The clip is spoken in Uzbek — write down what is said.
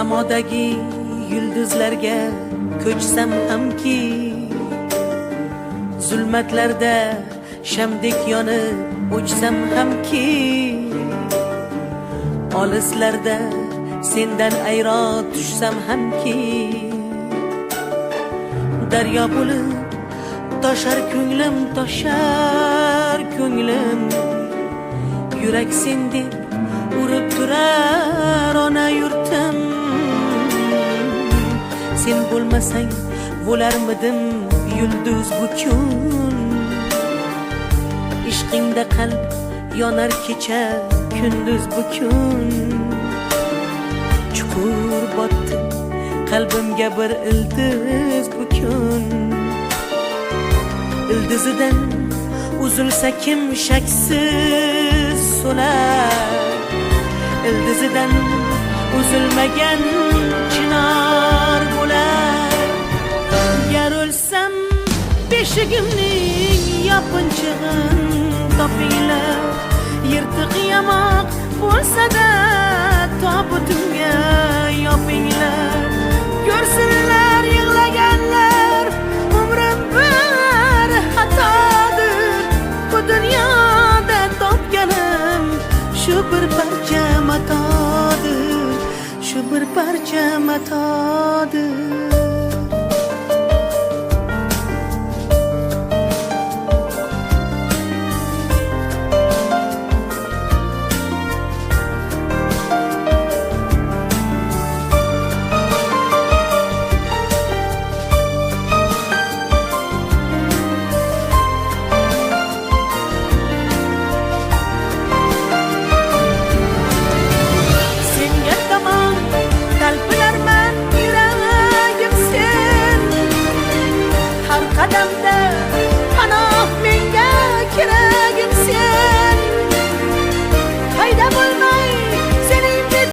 samodagi yulduzlarga ko'chsam hamki, zulmatlarda shamdek yonib o'chsam hamki, olislarda sendan ayro tushsam hamki, daryo bo'lib toshar ko'nglim, toshar ko'nglim, yurak sen deb urib turar ona yurtim. Sen bo'lmasang bo'larmidim yulduz bu kun, ishqingda qalb yonar kecha kunduz bu kun. Chuqur botdi qalbimga bir ildiz bu kun, ildizidan uzilsa kim shaksiz so'lar, ildizidan uzilmagan chinor bo'lar. Gar o'lsam beshigimning yopinchig'in topinglar, yirtiq yamoq bo'lsa-da tobutimga yopinglar. Ko'rsinlar yig'laganlar umrim bir xatodir, bu dunyoda topganim shu bir parcha matodir, shu bir parcha matodir. Qadamda panoh menga kerak.